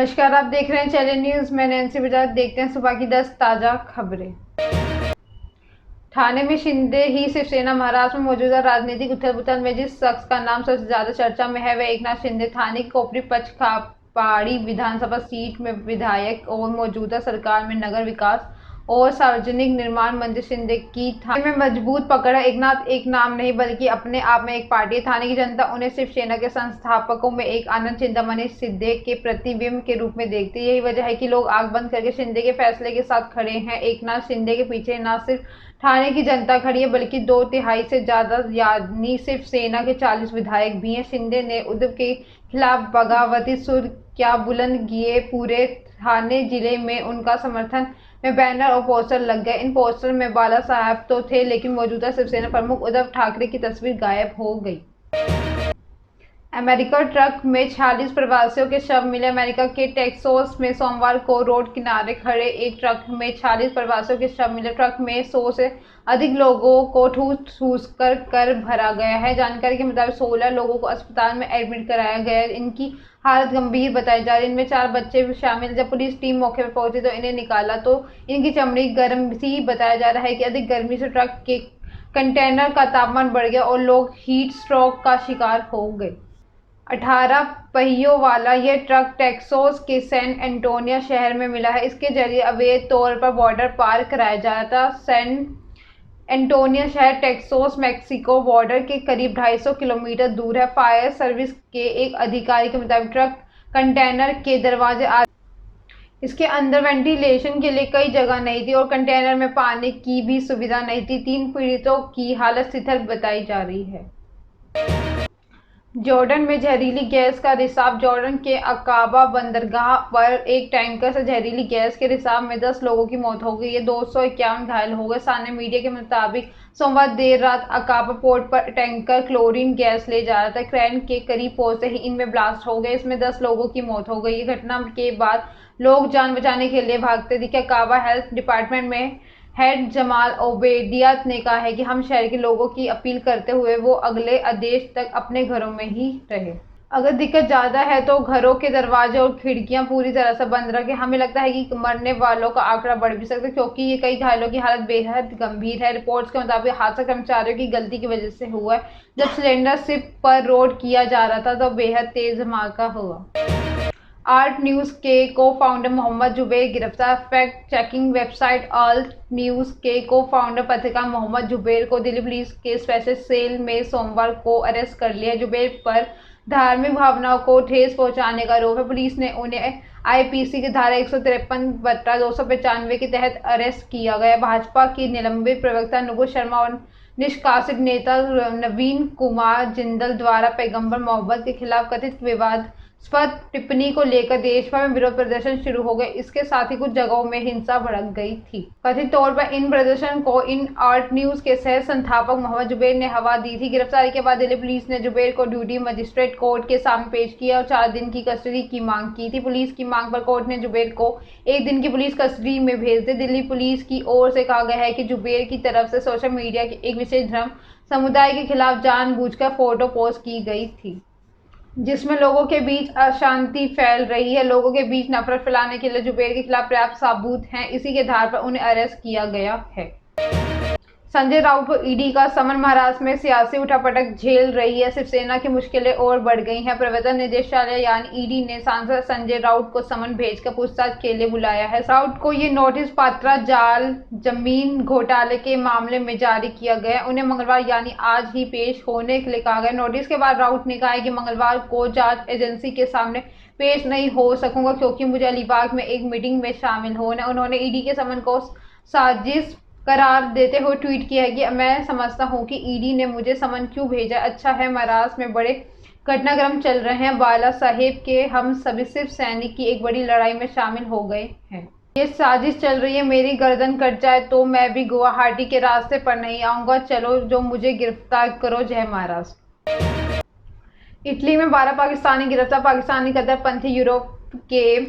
नमस्कार, आप देख रहे हैं चैनल न्यूज। मैं नैन्सी बजाज। देखते हैं सुबह की 10 ताजा खबरें। ठाणे में शिंदे ही शिवसेना। महाराष्ट्र में मौजूदा राजनीतिक उथल-पुथल में जिस शख्स का नाम सबसे ज्यादा चर्चा में है वह एकनाथ शिंदे। ठाणे की कोपरी पचकापाड़ी विधानसभा सीट में विधायक और मौजूदा सरकार में नगर विकास और सार्वजनिक निर्माण मंत्री शिंदे की ठाणे में मजबूत पकड़ है। एकनाथ एक नाम नहीं बल्कि अपने आप में एक पार्टी है। ठाणे की जनता उन्हें शिवसेना के संस्थापकों में एक आनंद चिंतामणि शिंदे के प्रतिबिंब के रूप में देखते हैं। यही वजह है कि लोग आंख बंद करके शिंदे के फैसले के साथ खड़े हैं। एकनाथ शिंदे के पीछे न सिर्फ ठाणे की जनता खड़ी है बल्कि 2/3 से ज्यादा यानी शिवसेना के 40 विधायक भी हैं। शिंदे ने उद्धव के खिलाफ बगावती सुर क्या बुलंद किए। पूरे ठाणे जिले में उनका समर्थन में बैनर और पोस्टर लग गए। इन पोस्टर में बाला साहब तो थे लेकिन मौजूदा शिवसेना प्रमुख उद्धव ठाकरे की तस्वीर गायब हो गई। अमेरिका ट्रक में 46 प्रवासियों के शव मिले। अमेरिका के टेक्सास में सोमवार को रोड किनारे खड़े एक ट्रक में 46 प्रवासियों के शव मिले। ट्रक में 100 से अधिक लोगों को ठूस कर भरा गया है। जानकारी के मुताबिक 16 लोगों को अस्पताल में एडमिट कराया गया है। इनकी हालत गंभीर बताई जा रही है। इनमें 4 बच्चे भी शामिल। जब पुलिस टीम मौके पर पहुंची तो इन्हें निकाला तो इनकी चमड़ी गर्म सी। बताया जा रहा है कि अधिक गर्मी से ट्रक के कंटेनर का तापमान बढ़ गया और लोग हीट स्ट्रोक का शिकार हो गए। 18 पहियों वाला यह ट्रक टेक्सास के सैन एंटोनियो शहर में मिला है। इसके जरिए अवैध तौर पर बॉर्डर पार कराया जा रहा था। सैन एंटोनियो शहर टेक्सास मैक्सिको बॉर्डर के करीब 250 किलोमीटर दूर है। फायर सर्विस के एक अधिकारी के मुताबिक ट्रक कंटेनर के दरवाजे इसके अंदर वेंटिलेशन के लिए कई जगह नहीं थी और कंटेनर में पानी की भी सुविधा नहीं थी। 3 पीड़ितों की हालत स्थिर बताई जा रही है। जॉर्डन में जहरीली गैस का रिसाव। जॉर्डन के अकाबा बंदरगाह पर एक टैंकर से जहरीली गैस के रिसाव में 10 लोगों की मौत हो गई है। 251 घायल हो गए। स्थानीय मीडिया के मुताबिक सोमवार देर रात अकाबा पोर्ट पर टैंकर क्लोरीन गैस ले जा रहा था। क्रेन के करीब पहुंचते ही इनमें ब्लास्ट हो गए। इसमें 10 लोगों की मौत हो गई। घटना के बाद लोग जान बचाने के लिए भागते दिखे। अकाबा हेल्थ डिपार्टमेंट में हेड जमाल ओबेदियत ने कहा है कि हम शहर के लोगों की अपील करते हुए वो अगले आदेश तक अपने घरों में ही रहे। अगर दिक्कत ज़्यादा है तो घरों के दरवाजे और खिड़कियां पूरी तरह से बंद रखें। हमें लगता है कि मरने वालों का आंकड़ा बढ़ भी सकता है क्योंकि ये कई घायलों की हालत बेहद गंभीर है। रिपोर्ट्स के मुताबिक हादसा कर्मचारियों की गलती की वजह से हुआ है। जब सिलेंडर शिप पर लोड किया जा रहा था तो बेहद तेज धमाका हुआ। आल्ट न्यूज के को-फाउंडर मोहम्मद जुबैर गिरफ्तार। Fact checking website alt news के को-फाउंडर पत्रकार मोहम्मद जुबैर को दिल्ली पुलिस के स्पेशल सेल में सोमवार को अरेस्ट कर लिया। जुबैर पर धार्मिक भावनाओं को ठेस पहुंचाने का आरोप है। पुलिस ने उन्हें आईपीसी की धारा 153/295 के तहत अरेस्ट किया गया। भाजपा की निलंबित प्रवक्ता नुपुर शर्मा और निष्कासित नेता नवीन कुमार जिंदल द्वारा पैगंबर मोहम्मद के खिलाफ कथित विवादास्पद टिप्पणी को लेकर देश भर में विरोध प्रदर्शन शुरू हो गए। इसके साथ ही कुछ जगहों में हिंसा भड़क गई थी। कथित तौर पर इन प्रदर्शन को आल्ट न्यूज के सह संस्थापक मोहम्मद जुबैर ने हवा दी थी। गिरफ्तारी के बाद दिल्ली पुलिस ने जुबैर को ड्यूटी मजिस्ट्रेट कोर्ट के सामने पेश किया और 4 दिन की कस्टडी की मांग की थी। पुलिस की मांग पर कोर्ट ने जुबैर को 1 दिन की पुलिस कस्टडी में भेज दिया। दिल्ली पुलिस की ओर से कहा गया है कि जुबैर की तरफ से सोशल मीडिया के एक विशेष धर्म समुदाय के खिलाफ जानबूझकर फोटो पोस्ट की गई थी जिसमें लोगों के बीच अशांति फैल रही है। लोगों के बीच नफरत फैलाने के लिए जुबैर के खिलाफ पर्याप्त सबूत हैं। इसी के आधार पर उन्हें अरेस्ट किया गया है। संजय राउत को ईडी का समन। महाराष्ट्र में सियासी उठापटक झेल रही है शिवसेना की मुश्किलें और बढ़ गई हैं। प्रवर्तन निदेशालय यानी ईडी ने सांसद संजय राउत को समन भेजकर पूछताछ के लिए बुलाया है। राउत को ये नोटिस पात्रा जाल जमीन घोटाले के मामले में जारी किया गया। उन्हें मंगलवार यानी आज ही पेश होने के लिए कहा गया। नोटिस के बाद राउत ने कहा है कि मंगलवार को जांच एजेंसी के सामने पेश नहीं हो सकूंगा क्योंकि मुझे अलीबाग में एक मीटिंग में शामिल होना। उन्होंने ईडी के समन को साजिश करार देते हुए ट्वीट किया है कि मैं समझता हूं कि ईडी ने मुझे समन क्यों भेजा। अच्छा है, महाराष्ट्र में बड़े घटनाक्रम चल रहे हैं। बाला साहेब के हम सभी सिर्फ सैनिक की एक बड़ी लड़ाई में शामिल हो गए हैं। ये साजिश चल रही है। मेरी गर्दन कट जाए तो मैं भी गुवाहाटी के रास्ते पर नहीं आऊंगा। चलो जो मुझे गिरफ्तार करो। जय महाराष्ट्र। इटली में 12 पाकिस्तानी गिरफ्तार। पाकिस्तानी कट्टरपंथी यूरोप के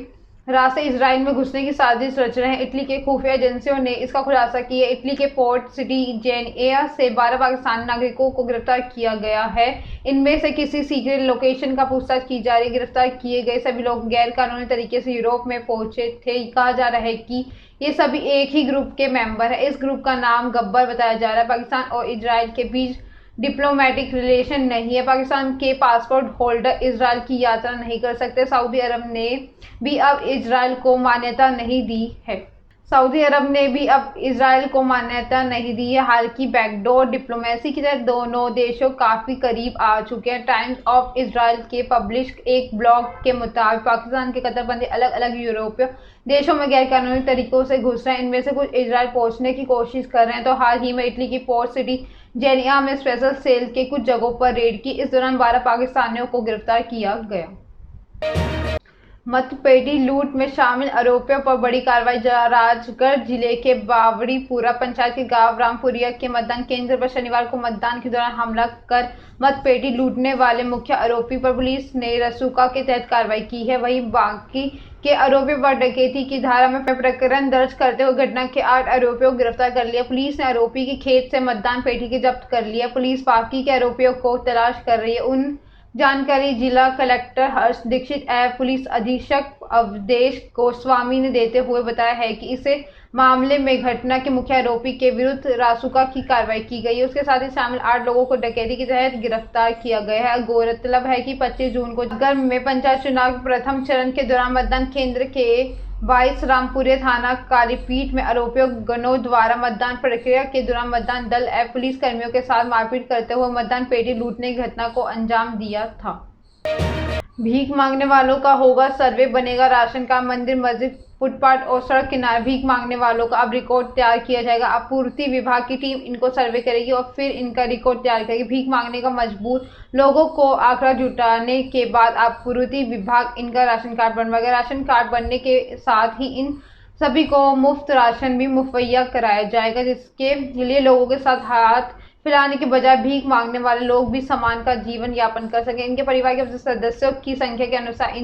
रास्ते इजराइल में घुसने की साजिश रच रहे हैं। इटली के खुफिया एजेंसियों ने इसका खुलासा किया। इटली के पोर्ट सिटी जेनिया से 12 पाकिस्तानी नागरिकों को गिरफ्तार किया गया है। इनमें से किसी सीक्रेट लोकेशन का पूछताछ की जा रही है। गिरफ्तार किए गए सभी लोग गैर कानूनी तरीके से यूरोप में पहुंचे थे। कहा जा रहा है कि ये सभी एक ही ग्रुप के मेंबर है। इस ग्रुप का नाम गब्बर बताया जा रहा है। पाकिस्तान और इजराइल के बीच डिप्लोमेटिक रिलेशन नहीं है। पाकिस्तान के पासपोर्ट होल्डर इजराइल की यात्रा नहीं कर सकते। सऊदी अरब ने भी अब इजराइल को मान्यता नहीं दी है। हालांकि बैकडोर डिप्लोमेसी की तरह दोनों देशों काफी करीब आ चुके हैं। टाइम्स ऑफ इजराइल के पब्लिश एक ब्लॉग के मुताबिक पाकिस्तान के कट्टरपंथी अलग अलग यूरोपीय देशों में गैरकानूनी तरीकों से घुस रहे हैं। इनमें से कुछ इजराइल पहुंचने की कोशिश कर रहे हैं। तो हाल ही में इटली की पोर्ट सिटी जेनिया में स्पेशल सेल के कुछ जगहों पर रेड की। इस दौरान 12 पाकिस्तानियों को गिरफ्तार किया गया। मतपेटी लूट में शामिल आरोपियों पर बड़ी कार्रवाई। राजगढ़ जिले के बावड़ीपुरा पंचायत के गांव रामपुरिया के मतदान केंद्र पर शनिवार को मतदान के दौरान हमला कर मतपेटी लूटने वाले मुख्य आरोपी पर पुलिस ने रसूखा के तहत कार्रवाई की है। वहीं बाकी के आरोपियों पर डकैती की धारा में प्रकरण दर्ज करते हुए घटना के 8 आरोपियों को गिरफ्तार कर लिया। पुलिस ने आरोपी के खेत से मतदान पेटी के जब्त कर लिया। पुलिस बाकी के आरोपियों को तलाश कर रही है। उन जानकारी जिला कलेक्टर हर्ष दीक्षित एवं पुलिस अधीक्षक अवधेश गोस्वामी ने देते हुए बताया है कि इसे मामले में घटना के मुख्य आरोपी के विरुद्ध रासुका की कार्रवाई की गई है। उसके साथ ही शामिल 8 लोगों को डकैती के तहत गिरफ्तार किया गया है। गौरतलब है कि 25 जून को नगर में पंचायत चुनाव के प्रथम चरण के दौरान मतदान केंद्र के 22 रामपुरे थाना कालीपीठ में आरोपियों गणों द्वारा मतदान प्रक्रिया के दौरान मतदान दल एवं पुलिस कर्मियों के साथ मारपीट करते हुए मतदान पेटी लूटने की घटना को अंजाम दिया था। भीख मांगने वालों का होगा सर्वे, बनेगा राशन कार्ड। मंदिर, मस्जिद, फुटपाथ और सड़क किनारे भीख मांगने वालों का अब रिकॉर्ड तैयार किया जाएगा। आपूर्ति विभाग की टीम इनको सर्वे करेगी और फिर इनका रिकॉर्ड तैयार करेगी। भीख मांगने का मजबूर लोगों को आंकड़ा जुटाने के बाद आपूर्ति विभाग इनका राशन कार्ड बनवाएगा। राशन कार्ड बनने के साथ ही इन सभी को मुफ्त राशन भी मुहैया कराया जाएगा, जिसके लिए लोगों के साथ हाथ फैलाने के बजाय भीख मांगने वाले लोग भी सम्मान का जीवन यापन कर सकें। इनके परिवार के सदस्यों की संख्या के अनुसार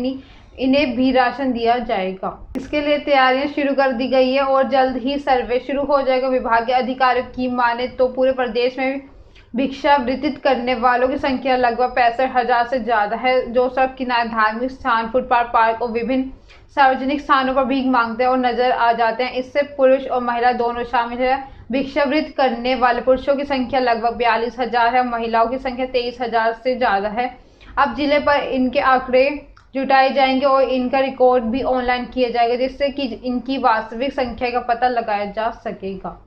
इन्हें भी राशन दिया जाएगा। इसके लिए तैयारियां शुरू कर दी गई है और जल्द ही सर्वे शुरू हो जाएगा। विभाग के अधिकारियों की माने तो पूरे प्रदेश में भिक्षावृत्ति करने वालों की संख्या लगभग 65,000 से ज्यादा है, जो सड़क किनारे, धार्मिक स्थान, फुटपाथ, पार्क और विभिन्न सार्वजनिक स्थानों पर भीख मांगते हैं और नजर आ जाते हैं। इससे पुरुष और महिला दोनों शामिल है। भिक्षावृत्ति करने वाले पुरुषों की संख्या लगभग 42,000 है, महिलाओं की संख्या 23,000 से ज्यादा है। अब जिले पर इनके आंकड़े जुटाए जाएंगे और इनका रिकॉर्ड भी ऑनलाइन किया जाएगा, जिससे कि इनकी वास्तविक संख्या का पता लगाया जा सकेगा।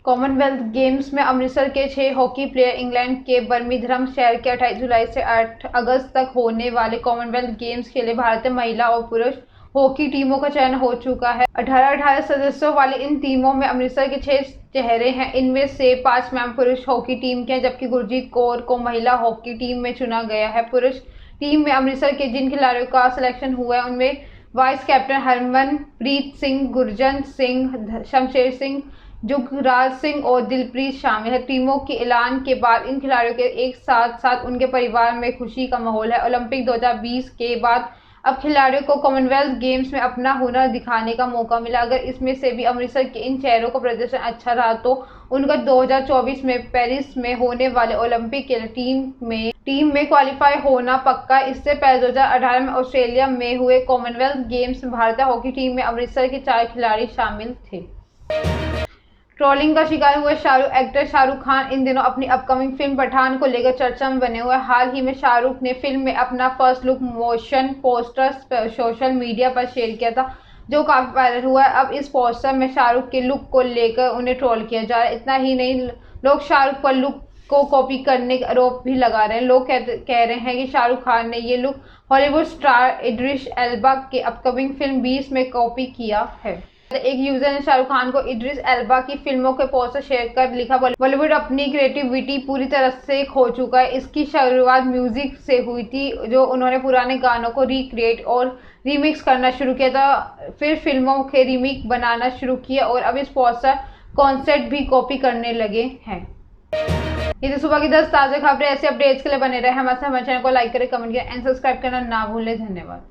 कॉमनवेल्थ गेम्स में अमृतसर के 6 हॉकी प्लेयर इंग्लैंड के बर्मिंघम शहर के 28 जुलाई से 8 अगस्त तक होने वाले कॉमनवेल्थ गेम्स के लिए भारतीय महिला और पुरुष हॉकी टीमों का चयन हो चुका है। 18 सदस्यों वाली इन टीमों में अमृतसर के 6 चेहरे हैं। इनमें से 5 मैन पुरुष हॉकी टीम के हैं, जबकि गुरजीत कौर को महिला हॉकी टीम में चुना गया है। पुरुष टीम में अमृतसर के जिन खिलाड़ियों का सिलेक्शन हुआ है उनमें वाइस कैप्टन हरमनप्रीत सिंह, गुरजंत सिंह, शमशेर सिंह, जुगराज सिंह और दिलप्रीत शामिल है। टीमों के ऐलान के बाद इन खिलाड़ियों के एक साथ उनके परिवार में खुशी का माहौल है। ओलंपिक 2020 के बाद अब खिलाड़ियों को कॉमनवेल्थ गेम्स में अपना हुनर दिखाने का मौका मिला। अगर इसमें से भी अमृतसर के इन चेहरों का प्रदर्शन अच्छा रहा तो उनका 2024 में पेरिस में होने वाले ओलंपिक के लिए टीम में क्वालिफाई होना पक्का। इससे पहले 2018 में ऑस्ट्रेलिया में हुए कॉमनवेल्थ गेम्स में भारतीय हॉकी टीम में अमृतसर के 4 खिलाड़ी शामिल थे। ट्रोलिंग का शिकार हुए एक्टर शाहरुख खान इन दिनों अपनी अपकमिंग फिल्म पठान को लेकर चर्चा में बने हुए। हाल ही में शाहरुख ने फिल्म में अपना first look motion poster social media पर शेयर किया था, जो काफी वायरल हुआ है। अब इस पोस्टर में शाहरुख के लुक को लेकर उन्हें ट्रोल किया जा रहा है। इतना ही नहीं, लोग शाहरुख पर लुक को कॉपी करने का आरोप भी लगा रहे हैं। लोग कह रहे हैं कि शाहरुख खान ने ये look Hollywood star Idris Elba के अपकमिंग फिल्म 20 में कॉपी किया है। एक यूजर ने शाहरुख खान को इद्रिस एल्बा की फिल्मों के पोस्टर शेयर कर लिखा, बॉलीवुड अपनी क्रिएटिविटी पूरी तरह से खो चुका है। इसकी शुरुआत म्यूजिक से हुई थी, जो उन्होंने पुराने गानों को रिक्रिएट और रीमिक्स करना शुरू किया था, फिर फिल्मों के रीमेक बनाना शुरू किया और अब इस पोस्टर कॉन्सेप्ट भी कॉपी करने लगे हैं। ये तो सुबह की 10 ताज़ा खबरें। ऐसे अपडेट्स के लिए बने रहे हमारे चैनल को लाइक करें, कमेंट करें एंड सब्सक्राइब करना ना भूलें। धन्यवाद।